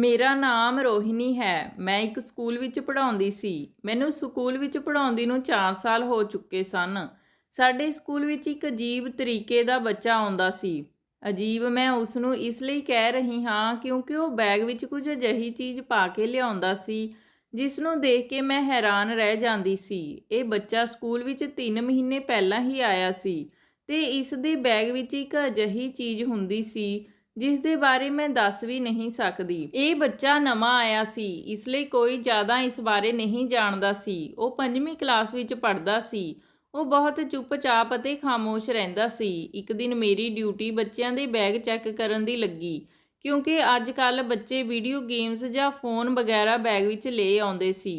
ਮੇਰਾ ਨਾਮ ਰੋਹਿਣੀ ਹੈ। ਮੈਂ ਇੱਕ ਸਕੂਲ ਵਿੱਚ ਪੜ੍ਹਾਉਂਦੀ ਸੀ। ਮੈਨੂੰ ਸਕੂਲ ਵਿੱਚ ਪੜ੍ਹਾਉਂਦੀ ਨੂੰ 4 ਸਾਲ ਹੋ ਚੁੱਕੇ ਸਨ। ਸਾਡੇ ਸਕੂਲ ਵਿੱਚ ਇੱਕ ਅਜੀਬ ਤਰੀਕੇ ਦਾ ਬੱਚਾ ਆਉਂਦਾ ਸੀ। ਅਜੀਬ ਮੈਂ ਉਸ ਨੂੰ ਇਸ ਲਈ ਕਹਿ ਰਹੀ ਹਾਂ ਕਿਉਂਕਿ ਉਹ ਬੈਗ ਵਿੱਚ ਕੁਝ ਅਜਿਹੀ ਚੀਜ਼ ਪਾ ਕੇ ਲਿਆਉਂਦਾ ਸੀ ਜਿਸ ਨੂੰ ਦੇਖ ਕੇ ਮੈਂ ਹੈਰਾਨ ਰਹਿ ਜਾਂਦੀ ਸੀ। ਇਹ ਬੱਚਾ ਸਕੂਲ ਵਿੱਚ 3 ਮਹੀਨੇ ਪਹਿਲਾਂ ਹੀ ਆਇਆ ਸੀ ਤੇ ਇਸ ਦੇ ਬੈਗ ਵਿੱਚ ਇੱਕ ਅਜਿਹੀ ਚੀਜ਼ ਹੁੰਦੀ ਸੀ ਜਿਸ ਦੇ ਬਾਰੇ ਮੈਂ ਦੱਸ ਵੀ ਨਹੀਂ ਸਕਦੀ। ਇਹ ਬੱਚਾ ਨਵਾਂ ਆਇਆ ਸੀ, ਇਸ ਲਈ ਕੋਈ ਜ਼ਿਆਦਾ ਇਸ ਬਾਰੇ ਨਹੀਂ ਜਾਣਦਾ ਸੀ। ਉਹ 5ਵੀਂ ਕਲਾਸ ਵਿੱਚ ਪੜ੍ਹਦਾ ਸੀ। ਉਹ ਬਹੁਤ ਚੁੱਪਚਾਪ ਅਤੇ ਖਾਮੋਸ਼ ਰਹਿੰਦਾ ਸੀ। ਇੱਕ ਦਿਨ ਮੇਰੀ ਡਿਊਟੀ ਬੱਚਿਆਂ ਦੇ ਬੈਗ ਚੈੱਕ ਕਰਨ ਦੀ ਲੱਗੀ ਕਿਉਂਕਿ ਅੱਜ ਕੱਲ੍ਹ ਬੱਚੇ ਵੀਡੀਓ ਗੇਮਸ ਜਾਂ ਫੋਨ ਵਗੈਰਾ ਬੈਗ ਵਿੱਚ ਲੈ ਆਉਂਦੇ ਸੀ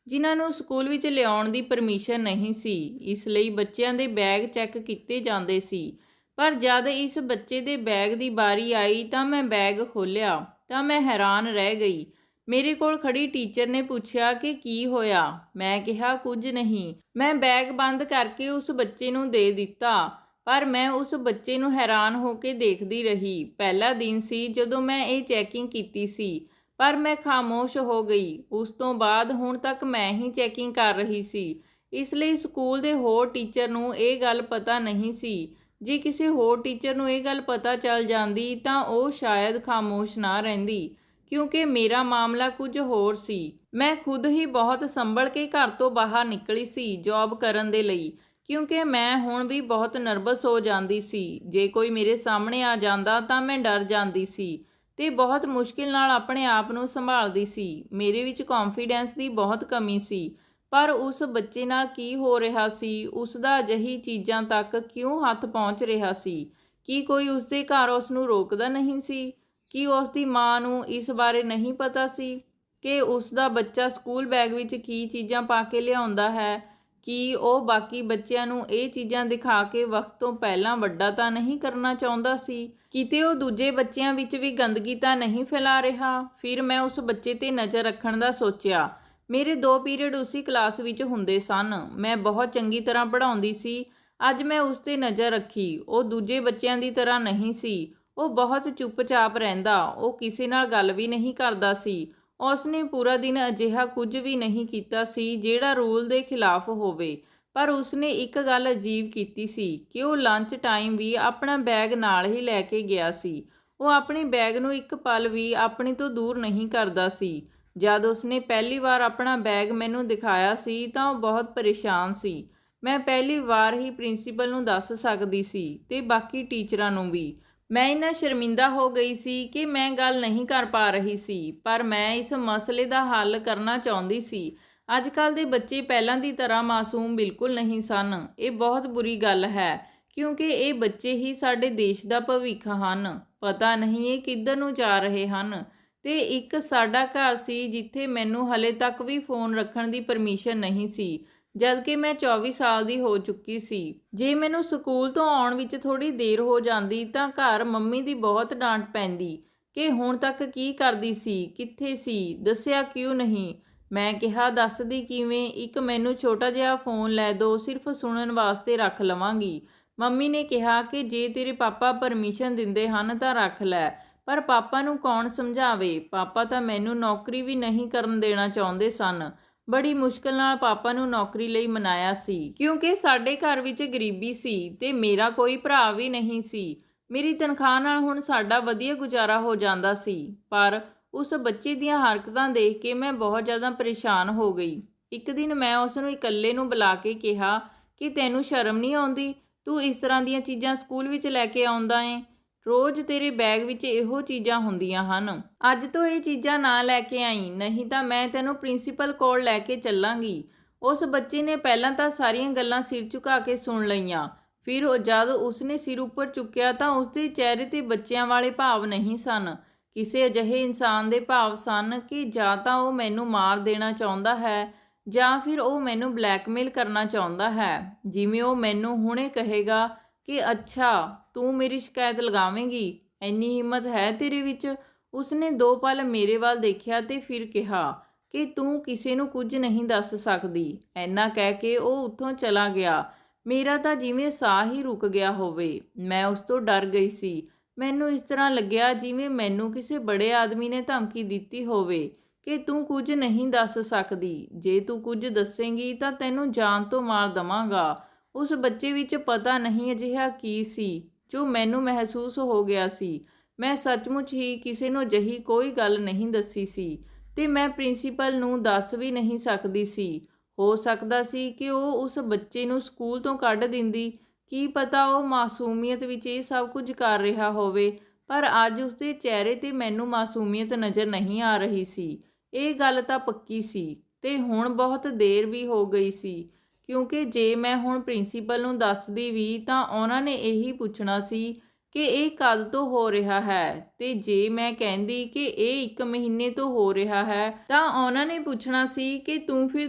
ਜਿਨ੍ਹਾਂ ਨੂੰ ਸਕੂਲ ਵਿੱਚ ਲਿਆਉਣ ਦੀ ਪਰਮਿਸ਼ਨ ਨਹੀਂ ਸੀ। ਇਸ ਲਈ ਬੱਚਿਆਂ ਦੇ ਬੈਗ ਚੈੱਕ ਕੀਤੇ ਜਾਂਦੇ ਸੀ। ਪਰ ਜਦ ਇਸ ਬੱਚੇ ਦੇ ਬੈਗ ਦੀ ਵਾਰੀ ਆਈ ਤਾਂ ਮੈਂ ਬੈਗ ਖੋਲ੍ਹਿਆ ਤਾਂ ਮੈਂ ਹੈਰਾਨ ਰਹਿ ਗਈ। ਮੇਰੇ ਕੋਲ ਖੜੀ ਟੀਚਰ ਨੇ ਪੁੱਛਿਆ ਕਿ ਕੀ ਹੋਇਆ। ਮੈਂ ਕਿਹਾ ਕੁਝ ਨਹੀਂ। ਮੈਂ ਬੈਗ ਬੰਦ ਕਰਕੇ ਉਸ ਬੱਚੇ ਨੂੰ ਦੇ ਦਿੱਤਾ। ਪਰ ਮੈਂ ਉਸ ਬੱਚੇ ਨੂੰ ਹੈਰਾਨ ਹੋ ਕੇ ਦੇਖਦੀ ਰਹੀ। ਪਹਿਲਾ ਦਿਨ ਸੀ ਜਦੋਂ ਮੈਂ ਇਹ ਚੈਕਿੰਗ ਕੀਤੀ ਸੀ, ਪਰ ਮੈਂ ਖਾਮੋਸ਼ ਹੋ ਗਈ। ਉਸ ਤੋਂ ਬਾਅਦ ਹੁਣ ਤੱਕ ਮੈਂ ਹੀ ਚੈਕਿੰਗ ਕਰ ਰਹੀ ਸੀ। ਇਸ ਲਈ ਸਕੂਲ ਦੇ ਹੋਰ ਟੀਚਰ ਨੂੰ ਇਹ ਗੱਲ ਪਤਾ ਨਹੀਂ ਸੀ। ਜੇ ਕਿਸੇ ਹੋਰ ਟੀਚਰ ਨੂੰ ਇਹ ਗੱਲ ਪਤਾ ਚੱਲ ਜਾਂਦੀ ਤਾਂ ਉਹ ਸ਼ਾਇਦ ਖਾਮੋਸ਼ ਨਾ ਰਹਿੰਦੀ ਕਿਉਂਕਿ ਮੇਰਾ ਮਾਮਲਾ ਕੁਝ ਹੋਰ ਸੀ। ਮੈਂ ਖੁਦ ਹੀ ਬਹੁਤ ਸੰਭਲ ਕੇ ਘਰ ਤੋਂ ਬਾਹਰ ਨਿਕਲੀ ਸੀ ਜੌਬ ਕਰਨ ਦੇ ਲਈ ਕਿਉਂਕਿ ਮੈਂ ਹੁਣ ਵੀ ਬਹੁਤ ਨਰਵਸ ਹੋ ਜਾਂਦੀ ਸੀ। ਜੇ ਕੋਈ ਮੇਰੇ ਸਾਹਮਣੇ ਆ ਜਾਂਦਾ ਤਾਂ ਮੈਂ ਡਰ ਜਾਂਦੀ ਸੀ ਤੇ ਬਹੁਤ ਮੁਸ਼ਕਿਲ ਨਾਲ ਆਪਣੇ ਆਪ ਨੂੰ ਸੰਭਾਲਦੀ ਸੀ। ਮੇਰੇ ਵਿੱਚ ਕੌਨਫੀਡੈਂਸ ਦੀ ਬਹੁਤ ਕਮੀ ਸੀ। ਪਰ ਉਸ ਬੱਚੇ ਨਾਲ ਕੀ ਹੋ ਰਿਹਾ ਸੀ? ਉਸ ਦਾ ਅਜਿਹੀ ਚੀਜ਼ਾਂ ਤੱਕ ਕਿਉਂ ਹੱਥ ਪਹੁੰਚ ਰਿਹਾ ਸੀ? ਕੀ ਕੋਈ ਉਸਦੇ ਘਰ ਉਸ ਨੂੰ ਰੋਕਦਾ ਨਹੀਂ ਸੀ? ਕੀ ਉਸ ਦੀ ਮਾਂ ਨੂੰ ਇਸ ਬਾਰੇ ਨਹੀਂ ਪਤਾ ਸੀ ਕਿ ਉਸ ਦਾ ਬੱਚਾ ਸਕੂਲ ਬੈਗ ਵਿੱਚ ਕੀ ਚੀਜ਼ਾਂ ਪਾ ਕੇ ਲਿਆਉਂਦਾ ਹੈ? ਕੀ ਉਹ ਬਾਕੀ ਬੱਚਿਆਂ ਨੂੰ ਇਹ ਚੀਜ਼ਾਂ ਦਿਖਾ ਕੇ ਵਕਤ ਤੋਂ ਪਹਿਲਾਂ ਵੱਡਾ ਤਾਂ ਨਹੀਂ ਕਰਨਾ ਚਾਹੁੰਦਾ ਸੀ? ਕਿਤੇ ਉਹ ਦੂਜੇ ਬੱਚਿਆਂ ਵਿੱਚ ਵੀ ਗੰਦਗੀ ਤਾਂ ਨਹੀਂ ਫੈਲਾ ਰਿਹਾ? ਫਿਰ ਮੈਂ ਉਸ ਬੱਚੇ 'ਤੇ ਨਜ਼ਰ ਰੱਖਣ ਦਾ ਸੋਚਿਆ। ਮੇਰੇ 2 ਪੀਰੀਅਡ ਉਸੇ ਕਲਾਸ ਵਿੱਚ ਹੁੰਦੇ ਸਨ। ਮੈਂ ਬਹੁਤ ਚੰਗੀ ਤਰ੍ਹਾਂ ਪੜ੍ਹਾਉਂਦੀ ਸੀ। ਅੱਜ ਮੈਂ ਉਸ 'ਤੇ ਨਜ਼ਰ ਰੱਖੀ। ਉਹ ਦੂਜੇ ਬੱਚਿਆਂ ਦੀ ਤਰ੍ਹਾਂ ਨਹੀਂ ਸੀ। ਉਹ ਬਹੁਤ ਚੁੱਪਚਾਪ ਰਹਿੰਦਾ। ਉਹ ਕਿਸੇ ਨਾਲ ਗੱਲ ਵੀ ਨਹੀਂ ਕਰਦਾ ਸੀ। ਉਸ ਨੇ ਪੂਰਾ ਦਿਨ ਅਜਿਹਾ ਕੁਝ ਵੀ ਨਹੀਂ ਕੀਤਾ ਸੀ ਜਿਹੜਾ ਰੂਲ ਦੇ ਖਿਲਾਫ ਹੋਵੇ। ਪਰ ਉਸ ਨੇ ਇੱਕ ਗੱਲ ਅਜੀਬ ਕੀਤੀ ਸੀ ਕਿ ਉਹ ਲੰਚ ਟਾਈਮ ਵੀ ਆਪਣਾ ਬੈਗ ਨਾਲ ਹੀ ਲੈ ਕੇ ਗਿਆ ਸੀ। ਉਹ ਆਪਣੇ ਬੈਗ ਨੂੰ ਇੱਕ ਪਲ ਵੀ ਆਪਣੇ ਤੋਂ ਦੂਰ ਨਹੀਂ ਕਰਦਾ ਸੀ। ਜਦ ਉਸਨੇ ਪਹਿਲੀ ਵਾਰ ਆਪਣਾ ਬੈਗ ਮੈਨੂੰ ਦਿਖਾਇਆ ਸੀ ਤਾਂ ਉਹ ਬਹੁਤ ਪਰੇਸ਼ਾਨ ਸੀ। ਮੈਂ ਪਹਿਲੀ ਵਾਰ ਹੀ ਪ੍ਰਿੰਸੀਪਲ ਨੂੰ ਦੱਸ ਸਕਦੀ ਸੀ ਤੇ ਬਾਕੀ ਟੀਚਰਾਂ ਨੂੰ ਵੀ। ਮੈਂ ਇੰਨਾ ਸ਼ਰਮਿੰਦਾ ਹੋ ਗਈ ਸੀ ਕਿ ਮੈਂ ਗੱਲ ਨਹੀਂ ਕਰ ਪਾ ਰਹੀ ਸੀ, ਪਰ ਮੈਂ ਇਸ ਮਸਲੇ ਦਾ ਹੱਲ ਕਰਨਾ ਚਾਹੁੰਦੀ ਸੀ। ਅੱਜ ਕੱਲ੍ਹ ਦੇ ਬੱਚੇ ਪਹਿਲਾਂ ਦੀ ਤਰ੍ਹਾਂ ਮਾਸੂਮ ਬਿਲਕੁਲ ਨਹੀਂ ਸਨ। ਇਹ ਬਹੁਤ ਬੁਰੀ ਗੱਲ ਹੈ ਕਿਉਂਕਿ ਇਹ ਬੱਚੇ ਹੀ ਸਾਡੇ ਦੇਸ਼ ਦਾ ਭਵਿੱਖ ਹਨ। ਪਤਾ ਨਹੀਂ ਇਹ ਕਿੱਧਰ ਨੂੰ ਜਾ ਰਹੇ ਹਨ। ਤੇ ਇੱਕ ਸਾਡਾ ਘਰ ਸੀ ਜਿੱਥੇ ਮੈਨੂੰ ਹਲੇ ਤੱਕ ਵੀ ਫੋਨ ਰੱਖਣ ਦੀ ਪਰਮਿਸ਼ਨ ਨਹੀਂ ਸੀ ਜਦਕਿ ਮੈਂ 24 ਸਾਲ ਦੀ ਹੋ ਚੁੱਕੀ ਸੀ। ਜੇ ਮੈਨੂੰ ਸਕੂਲ ਤੋਂ ਆਉਣ ਵਿੱਚ ਥੋੜੀ ਦੇਰ ਹੋ ਜਾਂਦੀ ਤਾਂ ਘਰ ਮੰਮੀ ਦੀ ਬਹੁਤ ਡਾਂਟ ਪੈਂਦੀ ਕਿ ਹੁਣ ਤੱਕ ਕੀ ਕਰਦੀ ਸੀ, ਕਿੱਥੇ ਸੀ, ਦੱਸਿਆ ਕਿਉਂ ਨਹੀਂ? ਮੈਂ ਕਿਹਾ ਦੱਸਦੀ ਕਿਵੇਂ, ਇੱਕ ਮੈਨੂੰ ਛੋਟਾ ਜਿਹਾ ਫੋਨ ਲੈ ਦਿਓ, ਸਿਰਫ ਸੁਣਨ ਵਾਸਤੇ ਰੱਖ ਲਵਾਂਗੀ। ਮੰਮੀ ਨੇ ਕਿਹਾ ਕਿ ਜੇ ਤੇਰੇ ਪਾਪਾ ਪਰਮਿਸ਼ਨ ਦਿੰਦੇ ਹਨ ਤਾਂ ਰੱਖ ਲੈ, ਪਰ ਪਾਪਾ ਨੂੰ ਕੌਣ ਸਮਝਾਵੇ? ਪਾਪਾ ਤਾਂ ਮੈਨੂੰ ਨੌਕਰੀ ਵੀ ਨਹੀਂ ਕਰਨ ਦੇਣਾ ਚਾਹੁੰਦੇ ਸਨ। ਬੜੀ ਮੁਸ਼ਕਲ ਨਾਲ ਪਾਪਾ ਨੂੰ ਨੌਕਰੀ ਲਈ ਮਨਾਇਆ ਸੀ ਕਿਉਂਕਿ ਸਾਡੇ ਘਰ ਵਿੱਚ ਗਰੀਬੀ ਸੀ ਤੇ ਮੇਰਾ ਕੋਈ ਭਰਾ ਵੀ ਨਹੀਂ ਸੀ। ਮੇਰੀ ਤਨਖਾਹ ਨਾਲ ਹੁਣ ਸਾਡਾ ਵਧੀਆ ਗੁਜ਼ਾਰਾ ਹੋ ਜਾਂਦਾ ਸੀ। ਪਰ ਉਸ ਬੱਚੇ ਦੀਆਂ ਹਰਕਤਾਂ ਦੇਖ ਕੇ ਮੈਂ ਬਹੁਤ ਜ਼ਿਆਦਾ ਪਰੇਸ਼ਾਨ ਹੋ ਗਈ। ਇੱਕ ਦਿਨ ਮੈਂ ਉਸ ਨੂੰ ਇਕੱਲੇ ਨੂੰ ਬੁਲਾ ਕੇ ਕਿਹਾ ਕਿ ਤੈਨੂੰ ਸ਼ਰਮ ਨਹੀਂ ਆਉਂਦੀ? ਤੂੰ ਇਸ ਤਰ੍ਹਾਂ ਦੀਆਂ ਚੀਜ਼ਾਂ ਸਕੂਲ ਵਿੱਚ ਲੈ ਕੇ ਆਉਂਦਾ ਏਂ। ਰੋਜ਼ ਤੇਰੇ ਬੈਗ ਵਿੱਚ ਇਹੋ ਚੀਜ਼ਾਂ ਹੁੰਦੀਆਂ ਹਨ। ਅੱਜ ਤੋਂ ਇਹ ਚੀਜ਼ਾਂ ਨਾ ਲੈ ਕੇ ਆਈ, ਨਹੀਂ ਤਾਂ ਮੈਂ ਤੈਨੂੰ ਪ੍ਰਿੰਸੀਪਲ ਕੋਲ ਲੈ ਕੇ ਚੱਲਾਂਗੀ। ਉਸ ਬੱਚੇ ਨੇ ਪਹਿਲਾਂ ਤਾਂ ਸਾਰੀਆਂ ਗੱਲਾਂ ਸਿਰ ਝੁਕਾ ਕੇ ਸੁਣ ਲਈਆਂ। ਫਿਰ ਜਦ ਉਸਨੇ ਸਿਰ ਉੱਪਰ ਚੁੱਕਿਆ ਤਾਂ ਉਸਦੇ ਚਿਹਰੇ 'ਤੇ ਬੱਚਿਆਂ ਵਾਲੇ ਭਾਵ ਨਹੀਂ ਸਨ। ਕਿਸੇ ਅਜਿਹੇ ਇਨਸਾਨ ਦੇ ਭਾਵ ਸਨ ਕਿ ਜਾਂ ਤਾਂ ਉਹ ਮੈਨੂੰ ਮਾਰ ਦੇਣਾ ਚਾਹੁੰਦਾ ਹੈ ਜਾਂ ਫਿਰ ਉਹ ਮੈਨੂੰ ਬਲੈਕਮੇਲ ਕਰਨਾ ਚਾਹੁੰਦਾ ਹੈ। ਜਿਵੇਂ ਉਹ ਮੈਨੂੰ ਹੁਣੇ ਕਹੇਗਾ ਕਿ ਅੱਛਾ ਤੂੰ ਮੇਰੀ ਸ਼ਿਕਾਇਤ ਲਗਾਵੇਂਗੀ, ਇੰਨੀ ਹਿੰਮਤ ਹੈ ਤੇਰੇ ਵਿੱਚ? ਉਸਨੇ 2 ਪਲ ਮੇਰੇ ਵੱਲ ਦੇਖਿਆ ਤੇ ਫਿਰ ਕਿਹਾ ਕਿ ਤੂੰ ਕਿਸੇ ਨੂੰ ਕੁਝ ਨਹੀਂ ਦੱਸ ਸਕਦੀ। ਇੰਨਾ ਕਹਿ ਕੇ ਉਹ ਉੱਥੋਂ ਚਲਾ ਗਿਆ। ਮੇਰਾ ਤਾਂ ਜਿਵੇਂ ਸਾਹ ਹੀ ਰੁਕ ਗਿਆ ਹੋਵੇ। ਮੈਂ ਉਸ ਤੋਂ ਡਰ ਗਈ ਸੀ। ਮੈਨੂੰ ਇਸ ਤਰ੍ਹਾਂ ਲੱਗਿਆ ਜਿਵੇਂ ਮੈਨੂੰ ਕਿਸੇ ਬੜੇ ਆਦਮੀ ਨੇ ਧਮਕੀ ਦਿੱਤੀ ਹੋਵੇ ਕਿ ਤੂੰ ਕੁਝ ਨਹੀਂ ਦੱਸ ਸਕਦੀ, ਜੇ ਤੂੰ ਕੁਝ ਦੱਸੇਂਗੀ ਤਾਂ ਤੈਨੂੰ ਜਾਨ ਤੋਂ ਮਾਰ ਦਵਾਂਗਾ। ਉਸ ਬੱਚੇ ਵਿੱਚ ਪਤਾ ਨਹੀਂ ਅਜਿਹਾ ਕੀ ਸੀ ਜੋ ਮੈਨੂੰ ਮਹਿਸੂਸ ਹੋ ਗਿਆ ਸੀ। ਮੈਂ ਸੱਚਮੁੱਚ ਹੀ ਕਿਸੇ ਨੂੰ ਅਜਿਹੀ ਕੋਈ ਗੱਲ ਨਹੀਂ ਦੱਸੀ ਸੀ ਤੇ ਮੈਂ ਪ੍ਰਿੰਸੀਪਲ ਨੂੰ ਦੱਸ ਵੀ ਨਹੀਂ ਸਕਦੀ ਸੀ। ਹੋ ਸਕਦਾ ਸੀ ਕਿ ਉਹ ਉਸ ਬੱਚੇ ਨੂੰ ਸਕੂਲ ਤੋਂ ਕੱਢ ਦਿੰਦੀ। ਕੀ ਪਤਾ ਉਹ ਮਾਸੂਮੀਅਤ ਵਿੱਚ ਇਹ ਸਭ ਕੁਝ ਕਰ ਰਿਹਾ ਹੋਵੇ, ਪਰ ਅੱਜ ਉਸਦੇ ਚਿਹਰੇ 'ਤੇ ਮੈਨੂੰ ਮਾਸੂਮੀਅਤ ਨਜ਼ਰ ਨਹੀਂ ਆ ਰਹੀ ਸੀ। ਇਹ ਗੱਲ ਤਾਂ ਪੱਕੀ ਸੀ ਤੇ ਹੁਣ ਬਹੁਤ ਦੇਰ ਵੀ ਹੋ ਗਈ ਸੀ, ਕਿਉਂਕਿ ਜੇ ਮੈਂ ਹੁਣ ਪ੍ਰਿੰਸੀਪਲ ਨੂੰ ਦੱਸਦੀ ਵੀ ਤਾਂ ਉਹਨਾਂ ਨੇ ਇਹੀ ਪੁੱਛਣਾ ਸੀ ਕਿ ਇਹ ਕਦ ਤੋਂ ਹੋ ਰਿਹਾ ਹੈ, ਤੇ ਜੇ ਮੈਂ ਕਹਿੰਦੀ ਕਿ ਇਹ 1 ਮਹੀਨੇ ਤੋਂ ਹੋ ਰਿਹਾ ਹੈ ਤਾਂ ਉਹਨਾਂ ਨੇ ਪੁੱਛਣਾ ਸੀ ਕਿ ਤੂੰ ਫਿਰ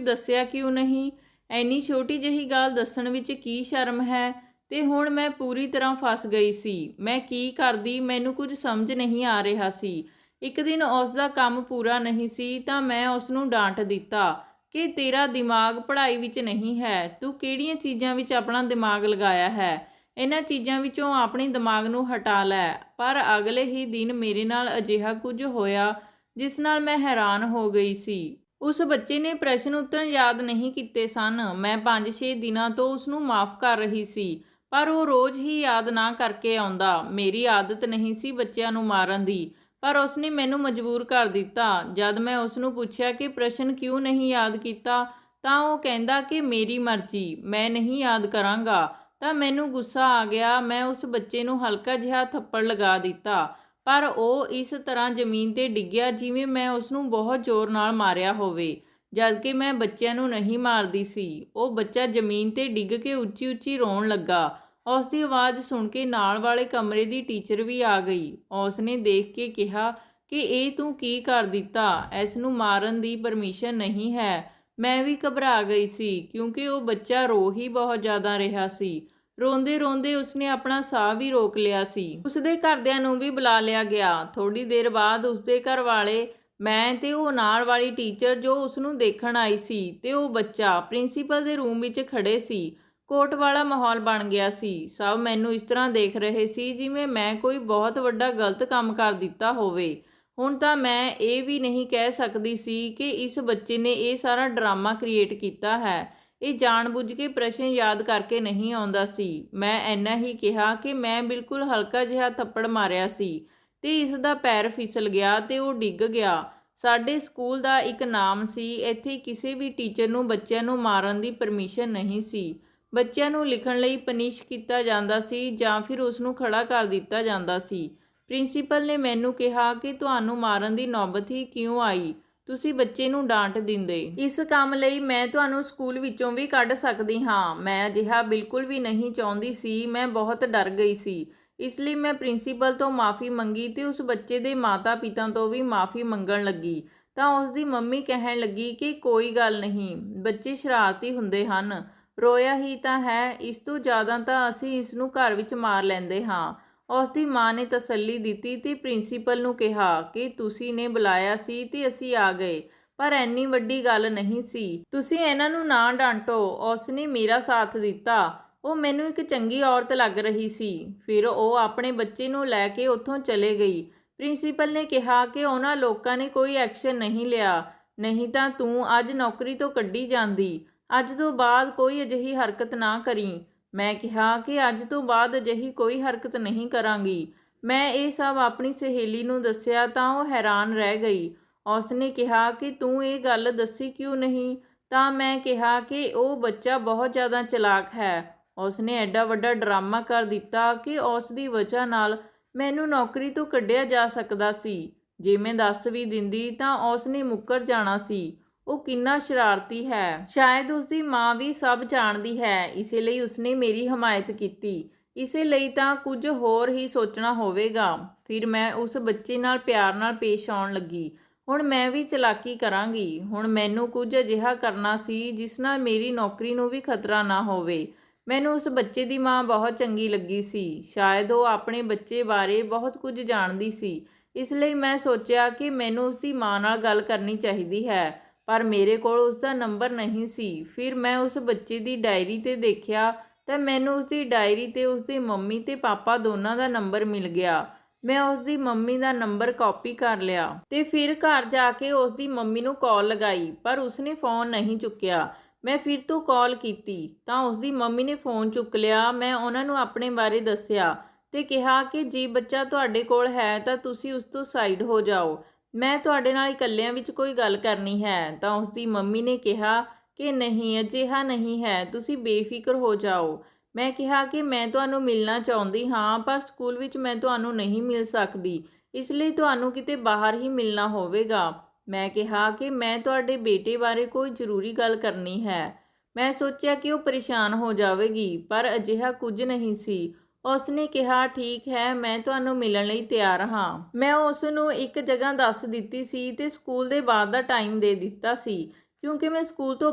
ਦੱਸਿਆ ਕਿਉਂ ਨਹੀਂ। ਐਨੀ ਛੋਟੀ ਜਿਹੀ ਗੱਲ ਦੱਸਣ ਵਿੱਚ ਕੀ ਸ਼ਰਮ ਹੈ। ਤੇ ਹੁਣ ਮੈਂ ਪੂਰੀ ਤਰ੍ਹਾਂ ਫਸ ਗਈ ਸੀ। ਮੈਂ ਕੀ ਕਰਦੀ, ਮੈਨੂੰ ਕੁਝ ਸਮਝ ਨਹੀਂ ਆ ਰਿਹਾ ਸੀ। ਇੱਕ ਦਿਨ ਉਸ ਦਾ ਕੰਮ ਪੂਰਾ ਨਹੀਂ ਸੀ ਤਾਂ ਮੈਂ ਉਸ ਨੂੰ ਡਾਂਟ ਦਿੱਤਾ ਕਿ ਤੇਰਾ ਦਿਮਾਗ ਪੜ੍ਹਾਈ ਵਿੱਚ ਨਹੀਂ ਹੈ, ਤੂੰ ਕਿਹੜੀਆਂ ਚੀਜ਼ਾਂ ਵਿੱਚ ਆਪਣਾ ਦਿਮਾਗ ਲਗਾਇਆ ਹੈ, ਇਹਨਾਂ ਚੀਜ਼ਾਂ ਵਿੱਚੋਂ ਆਪਣੇ ਦਿਮਾਗ ਨੂੰ ਹਟਾ ਲੈ। ਪਰ ਅਗਲੇ ਹੀ ਦਿਨ ਮੇਰੇ ਨਾਲ ਅਜਿਹਾ ਕੁਝ ਹੋਇਆ ਜਿਸ ਨਾਲ ਮੈਂ ਹੈਰਾਨ ਹੋ ਗਈ ਸੀ। ਉਸ ਬੱਚੇ ਨੇ ਪ੍ਰਸ਼ਨ ਉੱਤਰ ਯਾਦ ਨਹੀਂ ਕੀਤੇ ਸਨ। ਮੈਂ 5-6 ਦਿਨਾਂ ਤੋਂ ਉਸ ਨੂੰ ਮਾफ़ ਕਰ ਰਹੀ ਸੀ, ਪਰ ਉਹ ਰੋਜ਼ ਹੀ ਯਾਦ ਨਾ ਕਰਕੇ ਆਉਂਦਾ। ਮੇਰੀ ਆਦਤ ਨਹੀਂ ਸੀ ਬੱਚਿਆਂ ਨੂੰ ਮਾਰਨ ਦੀ, ਪਰ ਉਸਨੇ ਮੈਨੂੰ ਮਜਬੂਰ ਕਰ ਦਿੱਤਾ। ਜਦ ਮੈਂ ਉਸ ਨੂੰ ਪੁੱਛਿਆ ਕਿ ਪ੍ਰਸ਼ਨ ਕਿਉਂ ਨਹੀਂ ਯਾਦ ਕੀਤਾ ਤਾਂ ਉਹ ਕਹਿੰਦਾ ਕਿ ਮੇਰੀ ਮਰਜ਼ੀ, ਮੈਂ ਨਹੀਂ ਯਾਦ ਕਰਾਂਗਾ। ਤਾਂ ਮੈਨੂੰ ਗੁੱਸਾ ਆ ਗਿਆ। ਮੈਂ ਉਸ ਬੱਚੇ ਨੂੰ ਹਲਕਾ ਜਿਹਾ ਥੱਪੜ ਲਗਾ ਦਿੱਤਾ, ਪਰ ਉਹ ਇਸ ਤਰ੍ਹਾਂ ਜ਼ਮੀਨ 'ਤੇ ਡਿੱਗਿਆ ਜਿਵੇਂ ਮੈਂ ਉਸ ਨੂੰ ਬਹੁਤ ਜ਼ੋਰ ਨਾਲ ਮਾਰਿਆ ਹੋਵੇ, ਜਦਕਿ ਮੈਂ ਬੱਚਿਆਂ ਨੂੰ ਨਹੀਂ ਮਾਰਦੀ ਸੀ। ਉਹ ਬੱਚਾ ਜ਼ਮੀਨ 'ਤੇ ਡਿੱਗ ਕੇ ਉੱਚੀ-ਉੱਚੀ ਰੋਣ ਲੱਗਾ। ਉਸ ਦੀ ਆਵਾਜ਼ ਸੁਣ ਕੇ ਨਾਲ ਵਾਲੇ ਕਮਰੇ ਦੀ ਟੀਚਰ ਵੀ ਆ ਗਈ। ਉਸ ਨੇ ਦੇਖ ਕੇ ਕਿਹਾ ਕਿ ਇਹ ਤੂੰ ਕੀ ਕਰ ਦਿੱਤਾ, ਇਸ ਨੂੰ ਮਾਰਨ ਦੀ ਪਰਮਿਸ਼ਨ ਨਹੀਂ ਹੈ। ਮੈਂ ਵੀ ਘਬਰਾ ਗਈ ਸੀ ਕਿਉਂਕਿ ਉਹ ਬੱਚਾ ਰੋ ਹੀ ਬਹੁਤ ਜ਼ਿਆਦਾ ਰਿਹਾ ਸੀ। ਰੋਂਦੇ ਰੋਂਦੇ ਉਸਨੇ ਆਪਣਾ ਸਾਹ ਵੀ ਰੋਕ ਲਿਆ ਸੀ। ਉਸਦੇ ਘਰਦਿਆਂ ਨੂੰ ਵੀ ਬੁਲਾ ਲਿਆ ਗਿਆ। ਥੋੜੀ ਦੇਰ ਬਾਅਦ ਉਸਦੇ ਘਰ ਵਾਲੇ, ਮੈਂ ਤੇ ਉਹ ਨਾਲ ਵਾਲੀ ਟੀਚਰ ਜੋ ਉਸ ਨੂੰ ਦੇਖਣ ਆਈ ਸੀ ਤੇ ਉਹ ਬੱਚਾ ਪ੍ਰਿੰਸੀਪਲ ਦੇ ਰੂਮ ਵਿੱਚ ਖੜੇ ਸੀ। ਕੋਰਟ ਵਾਲਾ ਮਾਹੌਲ ਬਣ ਗਿਆ ਸੀ। ਸਭ ਮੈਨੂੰ ਇਸ ਤਰ੍ਹਾਂ ਦੇਖ ਰਹੇ ਸੀ ਜਿਵੇਂ ਮੈਂ ਕੋਈ ਬਹੁਤ ਵੱਡਾ ਗਲਤ ਕੰਮ ਕਰ ਦਿੱਤਾ ਹੋਵੇ। ਹੁਣ ਤਾਂ ਮੈਂ ਇਹ ਵੀ ਨਹੀਂ ਕਹਿ ਸਕਦੀ ਸੀ ਕਿ ਇਸ ਬੱਚੇ ਨੇ ਇਹ ਸਾਰਾ ਡਰਾਮਾ ਕ੍ਰੀਏਟ ਕੀਤਾ ਹੈ। ਇਹ ਜਾਣਬੁੱਝ ਕੇ ਪ੍ਰਸ਼ਨ ਯਾਦ ਕਰਕੇ ਨਹੀਂ ਆਉਂਦਾ ਸੀ। ਮੈਂ ਇੰਨਾ ਹੀ ਕਿਹਾ ਕਿ ਮੈਂ ਬਿਲਕੁਲ ਹਲਕਾ ਜਿਹਾ ਥੱਪੜ ਮਾਰਿਆ ਸੀ ਤੇ ਇਸ ਦਾ ਪੈਰ ਫਿਸਲ ਗਿਆ ਤੇ ਉਹ ਡਿੱਗ ਗਿਆ। ਸਾਡੇ ਸਕੂਲ ਦਾ ਇੱਕ ਨਾਮ ਸੀ, ਇੱਥੇ ਕਿਸੇ ਵੀ ਟੀਚਰ ਨੂੰ ਬੱਚਿਆਂ ਨੂੰ ਮਾਰਨ ਦੀ ਪਰਮਿਸ਼ਨ ਨਹੀਂ ਸੀ। ਬੱਚਿਆਂ ਨੂੰ ਲਿਖਣ ਲਈ ਪਨਿਸ਼ ਕੀਤਾ ਜਾਂਦਾ ਸੀ ਜਾਂ ਫਿਰ ਉਸ ਨੂੰ ਖੜਾ ਕਰ ਦਿੱਤਾ ਜਾਂਦਾ ਸੀ। ਪ੍ਰਿੰਸੀਪਲ ਨੇ ਮੈਨੂੰ ਕਿਹਾ ਕਿ ਤੁਹਾਨੂੰ ਮਾਰਨ ਦੀ ਨੌਬਤ ਹੀ ਕਿਉਂ ਆਈ, ਤੁਸੀਂ ਬੱਚੇ ਨੂੰ ਡਾਂਟ ਦਿੰਦੇ। ਇਸ ਕੰਮ ਲਈ ਮੈਂ ਤੁਹਾਨੂੰ ਸਕੂਲ ਵਿੱਚੋਂ ਵੀ ਕੱਢ ਸਕਦੀ ਹਾਂ। ਮੈਂ ਅਜਿਹਾ ਬਿਲਕੁਲ ਵੀ ਨਹੀਂ ਚਾਹੁੰਦੀ ਸੀ। ਮੈਂ ਬਹੁਤ ਡਰ ਗਈ ਸੀ, ਇਸ ਲਈ ਮੈਂ ਪ੍ਰਿੰਸੀਪਲ ਤੋਂ ਮਾफ़ੀ ਮੰਗੀ ਤੇ ਉਸ ਬੱਚੇ ਦੇ ਮਾਤਾ-ਪਿਤਾ ਤੋਂ ਵੀ ਮਾफ़ੀ ਮੰਗਣ ਲੱਗੀ ਤਾਂ ਉਸ ਦੀ ਮੰਮੀ ਕਹਿਣ ਲੱਗੀ ਕਿ ਕੋਈ ਗੱਲ ਨਹੀਂ, ਬੱਚੇ ਸ਼ਰਾਰਤੀ ਹੁੰਦੇ ਹਨ, ਰੋਇਆ ਹੀ ਤਾਂ ਹੈ, ਇਸ ਤੋਂ ਜ਼ਿਆਦਾ ਤਾਂ ਅਸੀਂ ਇਸ ਨੂੰ ਘਰ ਵਿੱਚ ਮਾਰ ਲੈਂਦੇ ਹਾਂ। ਉਸ ਦੀ ਮਾਂ ਨੇ ਤਸੱਲੀ ਦਿੱਤੀ ਤੇ ਪ੍ਰਿੰਸੀਪਲ ਨੂੰ ਕਿਹਾ ਕਿ ਤੁਸੀਂ ਨੇ ਬੁਲਾਇਆ ਸੀ ਤੇ ਅਸੀਂ ਆ ਗਏ, ਪਰ ਇੰਨੀ ਵੱਡੀ ਗੱਲ ਨਹੀਂ ਸੀ, ਤੁਸੀਂ ਇਹਨਾਂ ਨੂੰ ਨਾ ਡਾਂਟੋ। ਉਸ ਨੇ ਮੇਰਾ ਸਾਥ ਦਿੱਤਾ। ਉਹ ਮੈਨੂੰ ਇੱਕ ਚੰਗੀ ਔਰਤ ਲੱਗ ਰਹੀ ਸੀ। ਫਿਰ ਉਹ ਆਪਣੇ ਬੱਚੇ ਨੂੰ ਲੈ ਕੇ ਉੱਥੋਂ ਚਲੇ ਗਈ। ਪ੍ਰਿੰਸੀਪਲ ਨੇ ਕਿਹਾ ਕਿ ਉਹਨਾਂ ਲੋਕਾਂ ਨੇ ਕੋਈ ਐਕਸ਼ਨ ਨਹੀਂ ਲਿਆ, ਨਹੀਂ ਤਾਂ ਤੂੰ ਅੱਜ ਨੌਕਰੀ ਤੋਂ ਕੱਢੀ ਜਾਂਦੀ। ਅੱਜ ਤੋਂ ਬਾਅਦ ਕੋਈ ਅਜਿਹੀ ਹਰਕਤ ਨਾ ਕਰੀਂ। ਮੈਂ ਕਿਹਾ ਕਿ ਅੱਜ ਤੋਂ ਬਾਅਦ ਅਜਿਹੀ ਕੋਈ ਹਰਕਤ ਨਹੀਂ ਕਰਾਂਗੀ। ਮੈਂ ਇਹ ਸਭ ਆਪਣੀ ਸਹੇਲੀ ਨੂੰ ਦੱਸਿਆ ਤਾਂ ਉਹ ਹੈਰਾਨ ਰਹਿ ਗਈ। ਉਸ ਨੇ ਕਿਹਾ ਕਿ ਤੂੰ ਇਹ ਗੱਲ ਦੱਸੀ ਕਿਉਂ ਨਹੀਂ? ਤਾਂ ਮੈਂ ਕਿਹਾ ਕਿ ਉਹ ਬੱਚਾ ਬਹੁਤ ਜ਼ਿਆਦਾ ਚਲਾਕ ਹੈ। ਉਸ ਨੇ ਐਡਾ ਵੱਡਾ ਡਰਾਮਾ ਕਰ ਦਿੱਤਾ ਕਿ ਉਸ ਦੀ ਵਜ੍ਹਾ ਨਾਲ ਮੈਨੂੰ ਨੌਕਰੀ ਤੋਂ ਕੱਢਿਆ ਜਾ ਸਕਦਾ ਸੀ। ਜੇ ਮੈਂ ਦੱਸ ਵੀ ਦਿੰਦੀ ਤਾਂ ਉਸ ਨੇ ਮੁੱਕਰ ਜਾਣਾ ਸੀ। ਉਹ ਕਿੰਨਾ ਸ਼ਰਾਰਤੀ ਹੈ। ਸ਼ਾਇਦ ਉਸਦੀ ਮਾਂ ਵੀ ਸਭ ਜਾਣਦੀ ਹੈ, ਇਸੇ ਲਈ ਉਸਨੇ ਮੇਰੀ ਹਮਾਇਤ ਕੀਤੀ। ਇਸੇ ਲਈ ਤਾਂ ਕੁਝ ਹੋਰ ਹੀ ਸੋਚਣਾ ਹੋਵੇਗਾ। ਫਿਰ ਮੈਂ ਉਸ ਬੱਚੇ ਨਾਲ ਪਿਆਰ ਨਾਲ ਪੇਸ਼ ਆਉਣ ਲੱਗੀ। ਹੁਣ ਮੈਂ ਵੀ ਚਲਾਕੀ ਕਰਾਂਗੀ। ਹੁਣ ਮੈਨੂੰ ਕੁਝ ਅਜਿਹਾ ਕਰਨਾ ਸੀ ਜਿਸ ਨਾਲ ਮੇਰੀ ਨੌਕਰੀ ਨੂੰ ਵੀ ਖਤਰਾ ਨਾ ਹੋਵੇ। ਮੈਨੂੰ ਉਸ ਬੱਚੇ ਦੀ ਮਾਂ ਬਹੁਤ ਚੰਗੀ ਲੱਗੀ ਸੀ। ਸ਼ਾਇਦ ਉਹ ਆਪਣੇ ਬੱਚੇ ਬਾਰੇ ਬਹੁਤ ਕੁਝ ਜਾਣਦੀ ਸੀ। ਇਸ ਲਈ ਮੈਂ ਸੋਚਿਆ ਕਿ ਮੈਨੂੰ ਉਸਦੀ ਮਾਂ ਨਾਲ ਗੱਲ ਕਰਨੀ ਚਾਹੀਦੀ ਹੈ, ਪਰ ਮੇਰੇ ਕੋਲ ਉਸਦਾ ਨੰਬਰ ਨਹੀਂ ਸੀ। ਫਿਰ ਮੈਂ ਉਸ ਬੱਚੇ ਦੀ ਡਾਇਰੀ 'ਤੇ ਦੇਖਿਆ ਤਾਂ ਮੈਨੂੰ ਉਸਦੀ ਡਾਇਰੀ 'ਤੇ ਉਸਦੇ ਮੰਮੀ ਤੇ ਪਾਪਾ ਦੋਨਾਂ ਦਾ ਨੰਬਰ ਮਿਲ ਗਿਆ। ਮੈਂ ਉਸਦੀ ਮੰਮੀ ਦਾ ਨੰਬਰ ਕਾਪੀ ਕਰ ਲਿਆ ਤੇ ਫਿਰ ਘਰ ਜਾ ਕੇ ਉਸਦੀ ਮੰਮੀ ਨੂੰ ਕਾਲ ਲਗਾਈ, ਪਰ ਉਸਨੇ ਫ਼ੋਨ ਨਹੀਂ ਚੁੱਕਿਆ। ਮੈਂ ਫਿਰ ਤੋਂ ਕਾਲ ਕੀਤੀ ਤਾਂ ਉਸਦੀ ਮੰਮੀ ਨੇ ਫ਼ੋਨ ਚੁੱਕ ਲਿਆ। ਮੈਂ ਉਹਨਾਂ ਨੂੰ ਆਪਣੇ ਬਾਰੇ ਦੱਸਿਆ ਤੇ ਕਿਹਾ ਕਿ ਜੇ ਬੱਚਾ ਤੁਹਾਡੇ ਕੋਲ ਹੈ ਤਾਂ ਤੁਸੀਂ ਉਸ ਤੋਂ ਸਾਈਡ ਹੋ ਜਾਓ, ਮੈਂ ਤੁਹਾਡੇ ਨਾਲ ਇਕੱਲਿਆਂ ਵਿੱਚ ਕੋਈ ਗੱਲ ਕਰਨੀ ਹੈ। ਤਾਂ ਉਸਦੀ ਮੰਮੀ ਨੇ ਕਿਹਾ ਕਿ ਨਹੀਂ, ਅਜਿਹਾ ਨਹੀਂ ਹੈ, ਤੁਸੀਂ ਬੇਫਿਕਰ ਹੋ ਜਾਓ। ਮੈਂ ਕਿਹਾ ਕਿ ਮੈਂ ਤੁਹਾਨੂੰ ਮਿਲਣਾ ਚਾਹੁੰਦੀ ਹਾਂ, ਪਰ ਸਕੂਲ ਵਿੱਚ ਮੈਂ ਤੁਹਾਨੂੰ ਨਹੀਂ ਮਿਲ ਸਕਦੀ, ਇਸ ਲਈ ਤੁਹਾਨੂੰ ਕਿਤੇ ਬਾਹਰ ਹੀ ਮਿਲਣਾ ਹੋਵੇਗਾ। ਮੈਂ ਕਿਹਾ ਕਿ ਮੈਂ ਤੁਹਾਡੇ ਬੇਟੇ ਬਾਰੇ ਕੋਈ ਜ਼ਰੂਰੀ ਗੱਲ ਕਰਨੀ ਹੈ। ਮੈਂ ਸੋਚਿਆ ਕਿ ਉਹ ਪਰੇਸ਼ਾਨ ਹੋ ਜਾਵੇਗੀ, ਪਰ ਅਜਿਹਾ ਕੁਝ ਨਹੀਂ ਸੀ। ਉਸਨੇ ਕਿਹਾ ਠੀਕ ਹੈ, ਮੈਂ ਤੁਹਾਨੂੰ ਮਿਲਣ ਲਈ ਤਿਆਰ ਹਾਂ। ਮੈਂ ਉਸ ਨੂੰ ਇੱਕ ਜਗ੍ਹਾ ਦੱਸ ਦਿੱਤੀ ਸੀ ਤੇ ਸਕੂਲ ਦੇ ਬਾਅਦ ਦਾ ਟਾਈਮ ਦੇ ਦਿੱਤਾ ਸੀ, ਕਿਉਂਕਿ ਮੈਂ ਸਕੂਲ ਤੋਂ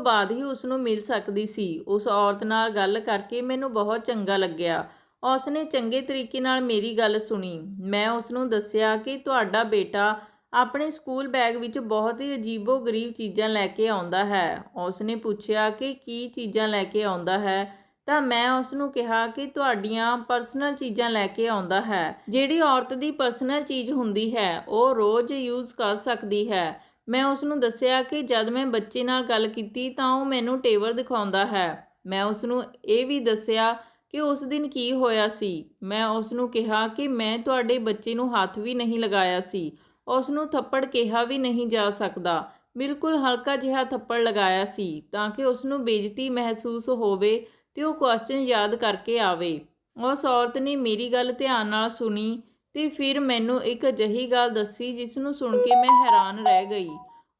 ਬਾਅਦ ਹੀ ਉਸ ਨੂੰ ਮਿਲ ਸਕਦੀ ਸੀ। ਉਸ ਔਰਤ ਨਾਲ ਗੱਲ ਕਰਕੇ ਮੈਨੂੰ ਬਹੁਤ ਚੰਗਾ ਲੱਗਿਆ। ਉਸਨੇ ਚੰਗੇ ਤਰੀਕੇ ਨਾਲ ਮੇਰੀ ਗੱਲ ਸੁਣੀ। ਮੈਂ ਉਸ ਨੂੰ ਦੱਸਿਆ ਕਿ ਤੁਹਾਡਾ ਬੇਟਾ ਆਪਣੇ ਸਕੂਲ ਬੈਗ ਵਿੱਚ ਬਹੁਤ ਹੀ ਅਜੀਬੋ-ਗਰੀਬ ਚੀਜ਼ਾਂ ਲੈ ਕੇ ਆਉਂਦਾ ਹੈ। ਉਸਨੇ ਪੁੱਛਿਆ ਕਿ ਕੀ ਚੀਜ਼ਾਂ ਲੈ ਕੇ ਆਉਂਦਾ ਹੈ, ਤਾਂ ਮੈਂ ਉਸ ਨੂੰ ਕਿਹਾ ਕਿ ਤੁਹਾਡੀਆਂ ਪਰਸਨਲ ਚੀਜ਼ਾਂ ਲੈ ਕੇ ਆਉਂਦਾ ਹੈ। ਜਿਹੜੀ ਔਰਤ ਦੀ ਪਰਸਨਲ ਚੀਜ਼ ਹੁੰਦੀ ਹੈ ਉਹ ਰੋਜ਼ ਯੂਜ਼ ਕਰ ਸਕਦੀ ਹੈ। ਮੈਂ ਉਸ ਨੂੰ ਦੱਸਿਆ ਕਿ ਜਦ ਮੈਂ ਬੱਚੇ ਨਾਲ ਗੱਲ ਕੀਤੀ ਤਾਂ ਉਹ ਮੈਨੂੰ ਟੇਬਲ ਦਿਖਾਉਂਦਾ ਹੈ। ਮੈਂ ਉਸ ਨੂੰ ਇਹ ਵੀ ਦੱਸਿਆ ਕਿ ਉਸ ਦਿਨ ਕੀ ਹੋਇਆ ਸੀ। ਮੈਂ ਉਸ ਨੂੰ ਕਿਹਾ ਕਿ ਮੈਂ ਤੁਹਾਡੇ ਬੱਚੇ ਨੂੰ ਹੱਥ ਵੀ ਨਹੀਂ ਲਗਾਇਆ ਸੀ, ਉਸ ਨੂੰ ਥੱਪੜ ਕਿਹਾ ਵੀ ਨਹੀਂ ਜਾ ਸਕਦਾ, ਬਿਲਕੁਲ ਹਲਕਾ ਜਿਹਾ ਥੱਪੜ ਲਗਾਇਆ ਸੀ ਤਾਂ ਕਿ ਉਸ ਨੂੰ ਬੇਇੱਜ਼ਤੀ ਮਹਿਸੂਸ ਹੋਵੇ ਤੇ ਉਹ ਕੁਐਸਚਨ ਯਾਦ ਕਰਕੇ ਆਵੇ। ਉਸ ਔਰਤ ਨੇ ਮੇਰੀ ਗੱਲ ਧਿਆਨ ਨਾਲ ਸੁਣੀ ਤੇ ਫਿਰ ਮੈਨੂੰ ਇੱਕ ਅਜਿਹੀ ਗੱਲ ਦੱਸੀ ਜਿਸ ਨੂੰ ਸੁਣ ਕੇ ਮੈਂ ਹੈਰਾਨ ਰਹਿ ਗਈ।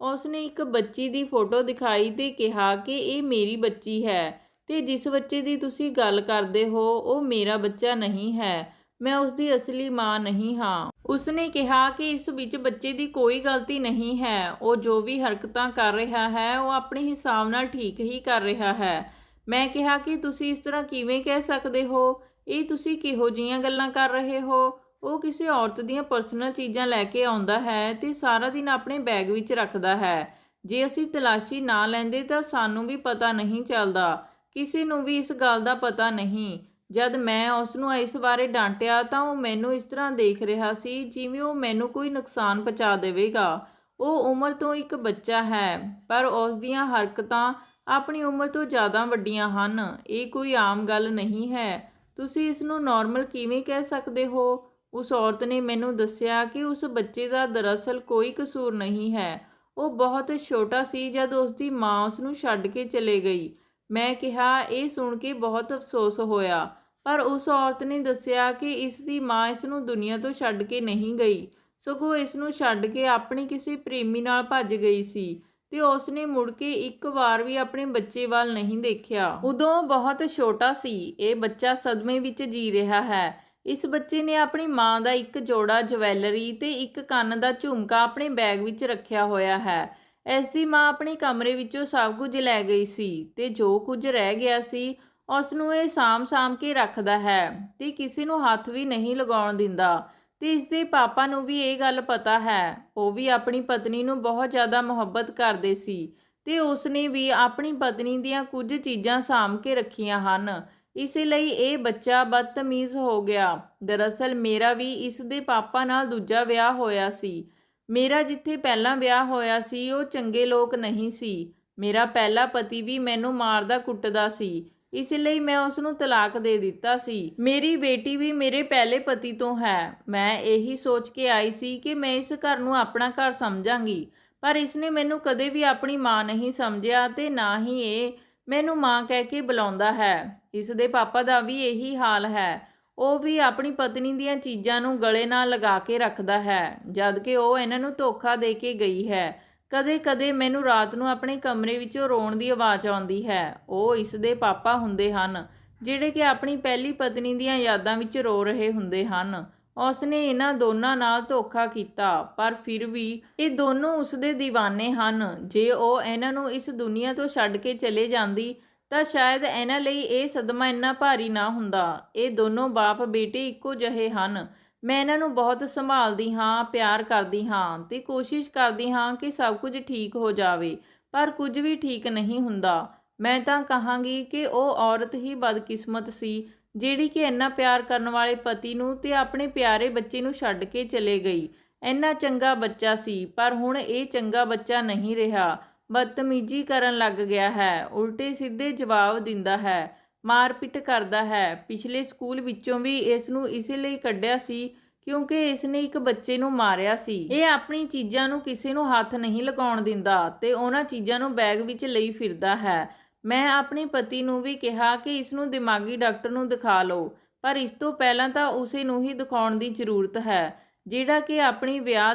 ਉਸਨੇ ਇੱਕ ਬੱਚੀ ਦੀ ਫੋਟੋ ਦਿਖਾਈ ਤੇ ਕਿਹਾ ਕਿ ਇਹ ਮੇਰੀ ਬੱਚੀ ਹੈ ਤੇ ਜਿਸ ਬੱਚੇ ਦੀ ਤੁਸੀਂ ਗੱਲ ਕਰਦੇ ਹੋ ਉਹ ਮੇਰਾ ਬੱਚਾ ਨਹੀਂ ਹੈ, ਮੈਂ ਉਸਦੀ ਅਸਲੀ ਮਾਂ ਨਹੀਂ ਹਾਂ। ਉਸਨੇ ਕਿਹਾ ਕਿ ਇਸ ਵਿੱਚ ਬੱਚੇ ਦੀ ਕੋਈ ਗਲਤੀ ਨਹੀਂ ਹੈ, ਉਹ ਜੋ ਵੀ ਹਰਕਤਾਂ ਕਰ ਰਿਹਾ ਹੈ ਉਹ ਆਪਣੇ ਹਿਸਾਬ ਨਾਲ ਠੀਕ ਹੀ ਕਰ ਰਿਹਾ ਹੈ। ਮੈਂ ਕਿਹਾ ਕਿ ਤੁਸੀਂ ਇਸ ਤਰ੍ਹਾਂ ਕਿਵੇਂ ਕਹਿ ਸਕਦੇ ਹੋ, ਇਹ ਤੁਸੀਂ ਕਿਹੋ ਜਿਹੀਆਂ ਗੱਲਾਂ ਕਰ ਰਹੇ ਹੋ। ਉਹ ਕਿਸੇ ਔਰਤ ਦੀਆਂ ਪਰਸਨਲ ਚੀਜ਼ਾਂ ਲੈ ਕੇ ਆਉਂਦਾ ਹੈ ਤੇ ਸਾਰਾ ਦਿਨ ਆਪਣੇ ਬੈਗ ਵਿੱਚ ਰੱਖਦਾ ਹੈ। ਜੇ ਅਸੀਂ ਤਲਾਸ਼ੀ ਨਾ ਲੈਂਦੇ ਤਾਂ ਸਾਨੂੰ ਵੀ ਪਤਾ ਨਹੀਂ ਚੱਲਦਾ, ਕਿਸੇ ਨੂੰ ਵੀ ਇਸ ਗੱਲ ਦਾ ਪਤਾ ਨਹੀਂ। ਜਦ ਮੈਂ ਉਸ ਨੂੰ ਇਸ ਬਾਰੇ ਡਾਂਟਿਆ ਤਾਂ ਉਹ ਮੈਨੂੰ ਇਸ ਤਰ੍ਹਾਂ ਦੇਖ ਰਿਹਾ ਸੀ ਜਿਵੇਂ ਉਹ ਮੈਨੂੰ ਕੋਈ ਨੁਕਸਾਨ ਪਹੁੰਚਾ ਦੇਵੇਗਾ। ਉਹ ਉਮਰ ਤੋਂ ਇੱਕ ਬੱਚਾ ਹੈ, ਪਰ ਉਸ ਦੀਆਂ ਹਰਕਤਾਂ ਆਪਣੀ ਉਮਰ ਤੋਂ ਜ਼ਿਆਦਾ ਵੱਡੀਆਂ ਹਨ। ਇਹ ਕੋਈ ਆਮ ਗੱਲ ਨਹੀਂ ਹੈ, ਤੁਸੀਂ ਇਸ ਨੂੰ ਨਾਰਮਲ ਕਿਵੇਂ ਕਹਿ ਸਕਦੇ ਹੋ। ਉਸ ਔਰਤ ਨੇ ਮੈਨੂੰ ਦੱਸਿਆ ਕਿ ਉਸ ਬੱਚੇ ਦਾ ਦਰਅਸਲ ਕੋਈ ਕਸੂਰ ਨਹੀਂ ਹੈ, ਉਹ ਬਹੁਤ ਛੋਟਾ ਸੀ ਜਦ ਉਸ ਦੀ ਮਾਂ ਉਸ ਨੂੰ ਛੱਡ ਕੇ ਚਲੇ ਗਈ। ਮੈਂ ਕਿਹਾ ਇਹ ਸੁਣ ਕੇ ਬਹੁਤ ਅਫਸੋਸ ਹੋਇਆ, ਪਰ ਉਸ ਔਰਤ ਨੇ ਦੱਸਿਆ ਕਿ ਇਸ ਦੀ ਮਾਂ ਇਸ ਨੂੰ ਦੁਨੀਆ ਤੋਂ ਛੱਡ ਕੇ ਨਹੀਂ ਗਈ, ਸਗੋਂ ਇਸ ਨੂੰ ਛੱਡ ਕੇ ਆਪਣੀ ਕਿਸੇ ਪ੍ਰੇਮੀ ਨਾਲ ਭੱਜ ਗਈ ਸੀ ਤੇ ਉਸਨੇ ਮੁੜ ਕੇ ਇੱਕ ਵਾਰ ਵੀ ਆਪਣੇ ਬੱਚੇ ਵੱਲ ਨਹੀਂ ਦੇਖਿਆ। ਉਦੋਂ ਬਹੁਤ ਛੋਟਾ ਸੀ। ਇਹ ਬੱਚਾ ਸਦਮੇ ਵਿੱਚ ਜੀ ਰਿਹਾ ਹੈ। ਇਸ ਬੱਚੇ ਨੇ ਆਪਣੀ ਮਾਂ ਦਾ ਇੱਕ ਜੋੜਾ ਜਵੈਲਰੀ ਤੇ ਇੱਕ ਕੰਨ ਦਾ ਝੁਮਕਾ ਆਪਣੇ ਬੈਗ ਵਿੱਚ ਰੱਖਿਆ ਹੋਇਆ ਹੈ। ਇਸ ਦੀ ਮਾਂ ਆਪਣੇ ਕਮਰੇ ਵਿੱਚੋਂ ਸਭ ਕੁਝ ਲੈ ਗਈ ਸੀ ਤੇ ਜੋ ਕੁਝ ਰਹਿ ਗਿਆ ਸੀ ਉਸ ਨੂੰ ਇਹ ਸਾਂਭ ਕੇ ਰੱਖਦਾ ਹੈ ਤੇ ਕਿਸੇ ਨੂੰ ਹੱਥ ਵੀ ਨਹੀਂ ਲਗਾਉਣ ਦਿੰਦਾ। ਤੇ ਇਸ ਦੇ ਪਾਪਾ ਨੂੰ ਵੀ ਇਹ ਗੱਲ ਪਤਾ ਹੈ। ਉਹ ਵੀ ਆਪਣੀ ਪਤਨੀ ਨੂੰ ਬਹੁਤ ਜ਼ਿਆਦਾ ਮੁਹੱਬਤ ਕਰਦੇ ਸੀ ਤੇ ਉਸਨੇ ਵੀ ਆਪਣੀ ਪਤਨੀ ਦੀਆਂ ਕੁਝ ਚੀਜ਼ਾਂ ਸਾਂਭ ਕੇ ਰੱਖੀਆਂ ਹਨ, ਇਸੇ ਲਈ ਇਹ ਬੱਚਾ ਬਦਤਮੀਜ਼ ਹੋ ਗਿਆ। ਦਰਅਸਲ ਮੇਰਾ ਵੀ ਇਸ ਦੇ ਪਾਪਾ ਨਾਲ ਦੂਜਾ ਵਿਆਹ ਹੋਇਆ ਸੀ। ਮੇਰਾ ਜਿੱਥੇ ਪਹਿਲਾਂ ਵਿਆਹ ਹੋਇਆ ਸੀ ਉਹ ਚੰਗੇ ਲੋਕ ਨਹੀਂ ਸੀ। ਮੇਰਾ ਪਹਿਲਾ ਪਤੀ ਵੀ ਮੈਨੂੰ ਮਾਰਦਾ ਕੁੱਟਦਾ ਸੀ, ਇਸ ਲਈ ਮੈਂ ਉਸ ਨੂੰ ਤਲਾਕ ਦੇ ਦਿੱਤਾ ਸੀ। ਮੇਰੀ ਬੇਟੀ ਵੀ ਮੇਰੇ ਪਹਿਲੇ ਪਤੀ ਤੋਂ ਹੈ। ਮੈਂ ਇਹੀ ਸੋਚ ਕੇ ਆਈ ਸੀ ਕਿ ਮੈਂ ਇਸ ਘਰ ਨੂੰ ਆਪਣਾ ਘਰ ਸਮਝਾਂਗੀ, ਪਰ ਇਸਨੇ ਮੈਨੂੰ ਕਦੇ ਵੀ ਆਪਣੀ ਮਾਂ ਨਹੀਂ ਸਮਝਿਆ ਤੇ ਨਾ ਹੀ ਇਹ ਮੈਨੂੰ ਮਾਂ ਕਹਿ ਕੇ ਬੁਲਾਉਂਦਾ ਹੈ। ਇਸ ਦੇ ਪਾਪਾ ਦਾ ਵੀ ਇਹੀ ਹਾਲ ਹੈ। ਉਹ ਵੀ ਆਪਣੀ ਪਤਨੀ ਦੀਆਂ ਚੀਜ਼ਾਂ ਨੂੰ ਗਲੇ ਨਾਲ ਲਗਾ ਕੇ ਰੱਖਦਾ ਹੈ, ਜਦ ਕਿ ਉਹ ਇਹਨਾਂ ਨੂੰ ਧੋਖਾ ਦੇ ਕੇ ਗਈ ਹੈ। ਕਦੇ-ਕਦੇ ਮੈਨੂੰ ਰਾਤ ਨੂੰ ਆਪਣੇ ਕਮਰੇ ਵਿੱਚੋਂ ਰੋਣ ਦੀ ਆਵਾਜ਼ ਆਉਂਦੀ ਹੈ। ਉਹ ਇਸ ਦੇ ਪਾਪਾ ਹੁੰਦੇ ਹਨ, ਜਿਹੜੇ ਕਿ ਆਪਣੀ ਪਹਿਲੀ ਪਤਨੀ ਦੀਆਂ ਯਾਦਾਂ ਵਿੱਚ ਰੋ ਰਹੇ ਹੁੰਦੇ ਹਨ। ਉਸਨੇ ਇਹਨਾਂ ਦੋਨਾਂ ਨਾਲ ਧੋਖਾ ਕੀਤਾ, ਪਰ ਫਿਰ ਵੀ ਇਹ ਦੋਨੋਂ ਉਸਦੇ دیਵਾਨੇ ਹਨ। ਜੇ ਉਹ ਇਹਨਾਂ ਨੂੰ ਇਸ ਦੁਨੀਆ ਤੋਂ ਛੱਡ ਕੇ ਚਲੇ ਜਾਂਦੀ ਤਾਂ ਸ਼ਾਇਦ ਇਹਨਾਂ ਲਈ ਇਹ ਸਦਮਾ ਇੰਨਾ ਭਾਰੀ ਨਾ ਹੁੰਦਾ। ਇਹ ਦੋਨੋਂ ਬਾਪ ਬੇਟੇ ਇੱਕੋ ਜਿਹੇ ਹਨ। ਮੈਂ ਇਹਨਾਂ ਨੂੰ ਬਹੁਤ ਸੰਭਾਲਦੀ ਹਾਂ, ਪਿਆਰ ਕਰਦੀ ਹਾਂ ਤੇ ਕੋਸ਼ਿਸ਼ ਕਰਦੀ ਹਾਂ ਕਿ ਸਭ ਕੁਝ ਠੀਕ ਹੋ ਜਾਵੇ, ਪਰ ਕੁਝ ਵੀ ਠੀਕ ਨਹੀਂ ਹੁੰਦਾ। ਮੈਂ ਤਾਂ ਕਹਾਂਗੀ ਕਿ ਉਹ ਔਰਤ ਹੀ ਬਦਕਿਸਮਤ ਸੀ ਜਿਹੜੀ ਕਿ ਇੰਨਾ ਪਿਆਰ ਕਰਨ ਵਾਲੇ ਪਤੀ ਨੂੰ ਤੇ ਆਪਣੇ ਪਿਆਰੇ ਬੱਚੇ ਨੂੰ ਛੱਡ ਕੇ ਚਲੇ ਗਈ। ਇੰਨਾ ਚੰਗਾ ਬੱਚਾ ਸੀ, ਪਰ ਹੁਣ ਇਹ ਚੰਗਾ ਬੱਚਾ ਨਹੀਂ ਰਿਹਾ। ਬਦਤਮੀਜ਼ੀ ਕਰਨ ਲੱਗ ਗਿਆ ਹੈ, ਉਲਟੇ ਸਿੱਧੇ ਜਵਾਬ ਦਿੰਦਾ ਹੈ, ਮਾਰਪਿੱਟ ਕਰਦਾ ਹੈ। ਪਿਛਲੇ ਸਕੂਲ ਵਿੱਚੋਂ ਵੀ ਇਸ ਨੂੰ ਇਸੇ ਲਈ ਕੱਢਿਆ ਸੀ ਕਿਉਂਕਿ ਇਸ ਨੇ ਇੱਕ ਬੱਚੇ ਨੂੰ ਮਾਰਿਆ ਸੀ। ਇਹ ਆਪਣੀ ਚੀਜ਼ਾਂ ਨੂੰ ਕਿਸੇ ਨੂੰ ਹੱਥ ਨਹੀਂ ਲਗਾਉਣ ਦਿੰਦਾ ਤੇ ਉਹਨਾਂ ਚੀਜ਼ਾਂ ਨੂੰ ਬੈਗ ਵਿੱਚ ਲਈ ਫਿਰਦਾ ਹੈ। ਮੈਂ ਆਪਣੇ ਪਤੀ ਨੂੰ ਵੀ ਕਿਹਾ ਕਿ ਇਸ ਨੂੰ ਦਿਮਾਗੀ ਡਾਕਟਰ ਨੂੰ ਦਿਖਾ ਲਓ, ਪਰ ਇਸ ਤੋਂ ਪਹਿਲਾਂ ਤਾਂ ਉਸੇ ਨੂੰ ਹੀ ਦਿਖਾਉਣ ਦੀ ਜ਼ਰੂਰਤ ਹੈ, ਜਿਹੜਾ ਕਿ ਆਪਣੀ ਵਿਆਹ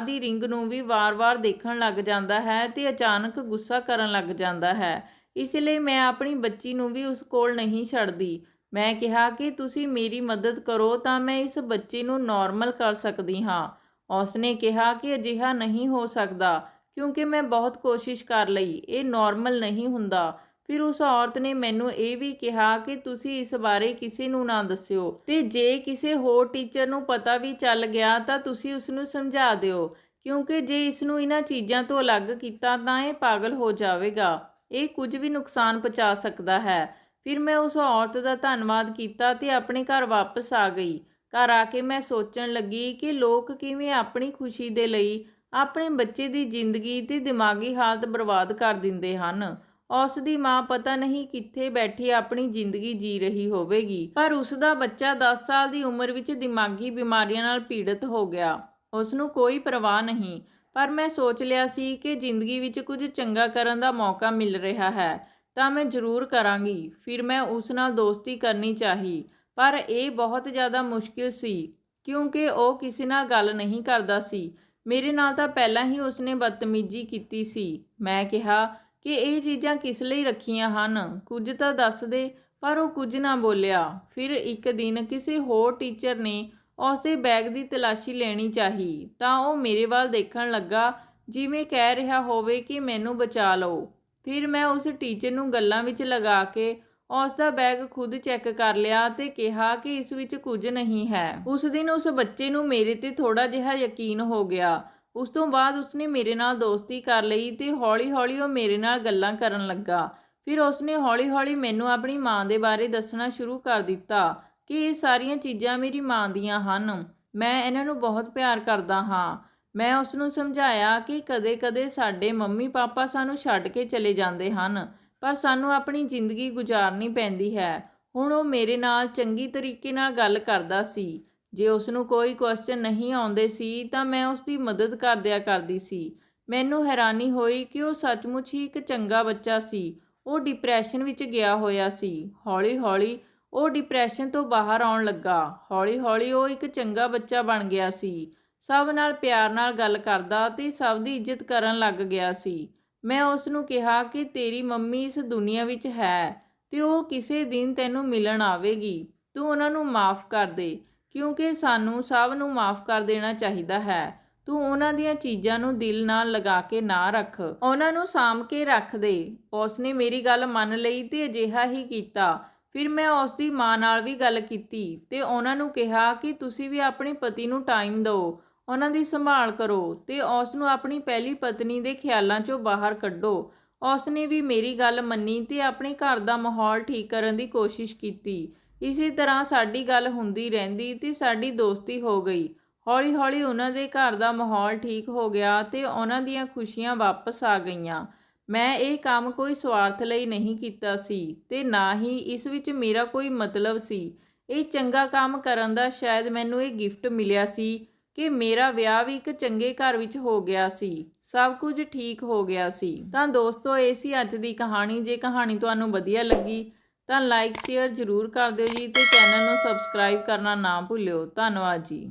ਦੀ ਰਿੰਗ ਨੂੰ ਵੀ ਵਾਰ-ਵਾਰ ਦੇਖਣ ਲੱਗ ਜਾਂਦਾ ਹੈ ਤੇ ਅਚਾਨਕ ਗੁੱਸਾ ਕਰਨ ਲੱਗ ਜਾਂਦਾ ਹੈ। ਇਸ ਲਈ ਮੈਂ ਆਪਣੀ ਬੱਚੀ ਨੂੰ ਵੀ ਉਸ ਕੋਲ ਨਹੀਂ ਛੱਡਦੀ। ਮੈਂ ਕਿਹਾ ਕਿ ਤੁਸੀਂ ਮੇਰੀ ਮਦਦ ਕਰੋ ਤਾਂ ਮੈਂ ਇਸ ਬੱਚੇ ਨੂੰ ਨਾਰਮਲ ਕਰ ਸਕਦੀ ਹਾਂ। ਉਸ ਨੇ ਕਿਹਾ ਕਿ ਅਜਿਹਾ ਨਹੀਂ ਹੋ ਸਕਦਾ ਕਿਉਂਕਿ ਮੈਂ ਬਹੁਤ ਕੋਸ਼ਿਸ਼ ਕਰ ਲਈ, ਇਹ ਨਾਰਮਲ ਨਹੀਂ ਹੁੰਦਾ। ਫਿਰ ਉਸ ਔਰਤ ਨੇ ਮੈਨੂੰ ਇਹ ਵੀ ਕਿਹਾ ਕਿ ਤੁਸੀਂ ਇਸ ਬਾਰੇ ਕਿਸੇ ਨੂੰ ਨਾ ਦੱਸਿਓ ਤੇ ਜੇ ਕਿਸੇ ਹੋਰ ਟੀਚਰ ਨੂੰ ਪਤਾ ਵੀ ਚੱਲ ਗਿਆ ਤਾਂ ਤੁਸੀਂ ਉਸ ਨੂੰ ਸਮਝਾ ਦਿਓ, ਕਿਉਂਕਿ ਜੇ ਇਸ ਨੂੰ ਇਹਨਾਂ ਚੀਜ਼ਾਂ ਤੋਂ ਅਲੱਗ ਕੀਤਾ ਤਾਂ ਇਹ ਪਾਗਲ ਹੋ ਜਾਵੇਗਾ। ਇਹ ਕੁਝ ਵੀ ਨੁਕਸਾਨ ਪਹੁੰਚਾ ਸਕਦਾ ਹੈ। ਫਿਰ ਮੈਂ ਉਸ ਔਰਤ ਦਾ ਧੰਨਵਾਦ ਕੀਤਾ ਤੇ ਆਪਣੇ ਘਰ ਵਾਪਸ ਆ ਗਈ। ਘਰ ਆ ਕੇ ਮੈਂ ਸੋਚਣ ਲੱਗੀ ਕਿ ਲੋਕ ਕਿਵੇਂ ਆਪਣੀ ਖੁਸ਼ੀ ਦੇ ਲਈ ਆਪਣੇ ਬੱਚੇ ਦੀ ਜ਼ਿੰਦਗੀ ਤੇ ਦਿਮਾਗੀ ਹਾਲਤ ਬਰਬਾਦ ਕਰ ਦਿੰਦੇ ਹਨ। ਉਸ ਦੀ ਮਾਂ ਪਤਾ ਨਹੀਂ ਕਿੱਥੇ ਬੈਠੀ ਆਪਣੀ ਜ਼ਿੰਦਗੀ ਜੀ ਰਹੀ ਹੋਵੇਗੀ, ਪਰ ਉਸ ਦਾ ਬੱਚਾ 10 ਸਾਲ ਦੀ ਉਮਰ ਵਿੱਚ ਦਿਮਾਗੀ ਬਿਮਾਰੀਆਂ ਨਾਲ ਪੀੜਤ ਹੋ ਗਿਆ। ਉਸ ਨੂੰ ਕੋਈ ਪਰਵਾਹ ਨਹੀਂ, ਪਰ ਮੈਂ ਸੋਚ ਲਿਆ ਸੀ ਕਿ ਜ਼ਿੰਦਗੀ ਵਿੱਚ ਕੁਝ ਚੰਗਾ ਕਰਨ ਦਾ ਮੌਕਾ ਮਿਲ ਰਿਹਾ ਹੈ ਤਾਂ ਮੈਂ ਜ਼ਰੂਰ ਕਰਾਂਗੀ। ਫਿਰ ਮੈਂ ਉਸ ਨਾਲ ਦੋਸਤੀ ਕਰਨੀ ਚਾਹੀ, ਪਰ ਇਹ ਬਹੁਤ ਜ਼ਿਆਦਾ ਮੁਸ਼ਕਿਲ ਸੀ ਕਿਉਂਕਿ ਉਹ ਕਿਸੇ ਨਾਲ ਗੱਲ ਨਹੀਂ ਕਰਦਾ ਸੀ। ਮੇਰੇ ਨਾਲ ਤਾਂ ਪਹਿਲਾਂ ਹੀ ਉਸਨੇ ਬਦਤਮੀਜ਼ੀ ਕੀਤੀ ਸੀ। ਮੈਂ ਕਿਹਾ ਕਿ ਇਹ ਚੀਜ਼ਾਂ ਕਿਸ ਲਈ ਰੱਖੀਆਂ ਹਨ, ਕੁਝ ਤਾਂ ਦੱਸ ਦੇ, ਪਰ ਉਹ ਕੁਝ ਨਾ ਬੋਲਿਆ। ਫਿਰ ਇੱਕ ਦਿਨ ਕਿਸੇ ਹੋਰ ਟੀਚਰ ਨੇ ਉਸ ਦੇ ਬੈਗ ਦੀ ਤਲਾਸ਼ੀ ਲੈਣੀ ਚਾਹੀ ਤਾਂ ਉਹ ਮੇਰੇ ਵੱਲ ਦੇਖਣ ਲੱਗਾ ਜਿਵੇਂ ਕਹਿ ਰਿਹਾ ਹੋਵੇ ਕਿ ਮੈਨੂੰ ਬਚਾ ਲਓ। ਫਿਰ ਮੈਂ ਉਸ ਟੀਚਰ ਨੂੰ ਗੱਲਾਂ ਵਿੱਚ ਲਗਾ ਕੇ ਉਸ ਦਾ ਬੈਗ ਖੁਦ ਚੈੱਕ ਕਰ ਲਿਆ ਤੇ ਕਿਹਾ ਕਿ ਇਸ ਵਿੱਚ ਕੁਝ ਨਹੀਂ ਹੈ। ਉਸ ਦਿਨ ਉਸ ਬੱਚੇ ਨੂੰ ਮੇਰੇ ਤੇ ਥੋੜਾ ਜਿਹਾ ਯਕੀਨ ਹੋ ਗਿਆ। ਉਸ ਤੋਂ ਬਾਅਦ ਉਸਨੇ ਮੇਰੇ ਨਾਲ ਦੋਸਤੀ ਕਰ ਲਈ ਤੇ ਹੌਲੀ-ਹੌਲੀ ਉਹ ਮੇਰੇ ਨਾਲ ਗੱਲਾਂ ਕਰਨ ਲੱਗਾ। ਫਿਰ ਉਸਨੇ ਹੌਲੀ-ਹੌਲੀ ਮੈਨੂੰ ਆਪਣੀ ਮਾਂ ਦੇ ਬਾਰੇ ਦੱਸਣਾ ਸ਼ੁਰੂ ਕਰ ਦਿੱਤਾ ਕਿ ਇਹ ਸਾਰੀਆਂ ਚੀਜ਼ਾਂ ਮੇਰੀ ਮਾਂ ਦੀਆਂ ਹਨ। ਮੈਂ ਇਹਨਾਂ ਨੂੰ ਬਹੁਤ ਪਿਆਰ ਕਰਦਾ ਹਾਂ। ਮੈਂ ਉਸ ਨੂੰ ਸਮਝਾਇਆ ਕਿ ਕਦੇ-ਕਦੇ ਸਾਡੇ ਮੰਮੀ ਪਾਪਾ ਸਾਨੂੰ ਛੱਡ ਕੇ ਚਲੇ ਜਾਂਦੇ ਹਨ, ਪਰ ਸਾਨੂੰ ਆਪਣੀ ਜ਼ਿੰਦਗੀ ਗੁਜ਼ਾਰਨੀ ਪੈਂਦੀ ਹੈ। ਹੁਣ ਉਹ ਮੇਰੇ ਨਾਲ ਚੰਗੀ ਤਰੀਕੇ ਨਾਲ ਗੱਲ ਕਰਦਾ ਸੀ। ਜੇ ਉਸ ਨੂੰ ਕੋਈ ਕੁਐਸਚਨ ਨਹੀਂ ਆਉਂਦੇ ਸੀ ਤਾਂ ਮੈਂ ਉਸ ਦੀ ਮਦਦ ਕਰ ਦਿਆ ਕਰਦੀ ਸੀ। ਮੈਨੂੰ ਹੈਰਾਨੀ ਹੋਈ ਕਿ ਉਹ ਸੱਚਮੁੱਚ ਹੀ ਇੱਕ ਚੰਗਾ ਬੱਚਾ ਸੀ। ਉਹ ਡਿਪਰੈਸ਼ਨ ਵਿੱਚ ਗਿਆ ਹੋਇਆ ਸੀ। ਹੌਲੀ-ਹੌਲੀ ਉਹ ਡਿਪਰੈਸ਼ਨ ਤੋਂ ਬਾਹਰ ਆਉਣ ਲੱਗਾ। ਹੌਲੀ-ਹੌਲੀ ਉਹ ਇੱਕ ਚੰਗਾ ਬੱਚਾ ਬਣ ਗਿਆ ਸੀ। ਸਭ ਨਾਲ ਪਿਆਰ ਨਾਲ ਗੱਲ ਕਰਦਾ ਤੇ ਸਭ ਦੀ ਇੱਜ਼ਤ ਕਰਨ ਲੱਗ ਗਿਆ ਸੀ। ਮੈਂ ਉਸ ਨੂੰ ਕਿਹਾ ਕਿ ਤੇਰੀ ਮੰਮੀ ਇਸ ਦੁਨੀਆ ਵਿੱਚ ਹੈ ਤੇ ਉਹ ਕਿਸੇ ਦਿਨ ਤੈਨੂੰ ਮਿਲਣ ਆਵੇਗੀ। ਤੂੰ ਉਹਨਾਂ ਨੂੰ ਮਾफ़ ਕਰ ਦੇ, ਕਿਉਂਕਿ ਸਾਨੂੰ ਸਭ ਨੂੰ ਮਾफ़ ਕਰ ਦੇਣਾ ਚਾਹੀਦਾ ਹੈ। ਤੂੰ ਉਹਨਾਂ ਦੀਆਂ ਚੀਜ਼ਾਂ ਨੂੰ ਦਿਲ ਨਾਲ ਲਗਾ ਕੇ ਨਾ ਰੱਖ, ਉਹਨਾਂ ਨੂੰ ਸਾਂਭ ਕੇ ਰੱਖ ਦੇ। ਉਸ ਨੇ ਮੇਰੀ ਗੱਲ ਮੰਨ ਲਈ ਤੇ ਅਜਿਹਾ ਹੀ ਕੀਤਾ। ਫਿਰ ਮੈਂ ਉਸ ਦੀ ਮਾਂ ਨਾਲ ਵੀ ਗੱਲ ਕੀਤੀ ਤੇ ਉਹਨਾਂ ਨੂੰ ਕਿਹਾ ਕਿ ਤੁਸੀਂ ਵੀ ਆਪਣੇ ਪਤੀ ਨੂੰ ਟਾਈਮ ਦਿਓ, ਉਹਨਾਂ ਦੀ ਸੰਭਾਲ ਕਰੋ ਤੇ ਉਸ ਨੂੰ ਆਪਣੀ ਪਹਿਲੀ ਪਤਨੀ ਦੇ ਖਿਆਲਾਂ 'ਚੋਂ ਬਾਹਰ ਕੱਢੋ। ਉਸ ਨੇ ਵੀ ਮੇਰੀ ਗੱਲ ਮੰਨੀ ਤੇ ਆਪਣੇ ਘਰ ਦਾ ਮਾਹੌਲ ਠੀਕ ਕਰਨ ਦੀ ਕੋਸ਼ਿਸ਼ ਕੀਤੀ। ਇਸੇ ਤਰ੍ਹਾਂ ਸਾਡੀ ਗੱਲ ਹੁੰਦੀ ਰਹਿੰਦੀ ਤੇ ਸਾਡੀ ਦੋਸਤੀ ਹੋ ਗਈ। ਹੌਲੀ-ਹੌਲੀ ਉਹਨਾਂ ਦੇ ਘਰ ਦਾ ਮਾਹੌਲ ਠੀਕ ਹੋ ਗਿਆ ਤੇ ਉਹਨਾਂ ਦੀਆਂ ਖੁਸ਼ੀਆਂ ਵਾਪਸ ਆ ਗਈਆਂ। ਮੈਂ ਇਹ ਕੰਮ ਕੋਈ ਸਵਾਰਥ ਲਈ ਨਹੀਂ ਕੀਤਾ ਸੀ ਤੇ ਨਾ ਹੀ ਇਸ ਵਿੱਚ ਮੇਰਾ ਕੋਈ ਮਤਲਬ ਸੀ। ਇਹ ਚੰਗਾ ਕੰਮ ਕਰਨ ਦਾ ਸ਼ਾਇਦ ਮੈਨੂੰ ਇਹ ਗਿਫਟ ਮਿਲਿਆ ਸੀ ਕਿ ਮੇਰਾ ਵਿਆਹ ਵੀ ਇੱਕ ਚੰਗੇ ਘਰ ਵਿੱਚ ਹੋ ਗਿਆ ਸੀ। ਸਭ ਕੁਝ ਠੀਕ ਹੋ ਗਿਆ ਸੀ। ਤਾਂ ਦੋਸਤੋ, ਇਹ ਸੀ ਅੱਜ ਦੀ ਕਹਾਣੀ। ਜੇ ਕਹਾਣੀ ਤੁਹਾਨੂੰ ਵਧੀਆ ਲੱਗੀ ਤਾਂ ਲਾਈਕ ਸ਼ੇਅਰ ਜ਼ਰੂਰ ਕਰ ਦਿਓ ਜੀ ਤੇ ਚੈਨਲ ਨੂੰ ਸਬਸਕ੍ਰਾਈਬ ਕਰਨਾ ਨਾ ਭੁੱਲਿਓ। ਧੰਨਵਾਦ ਜੀ।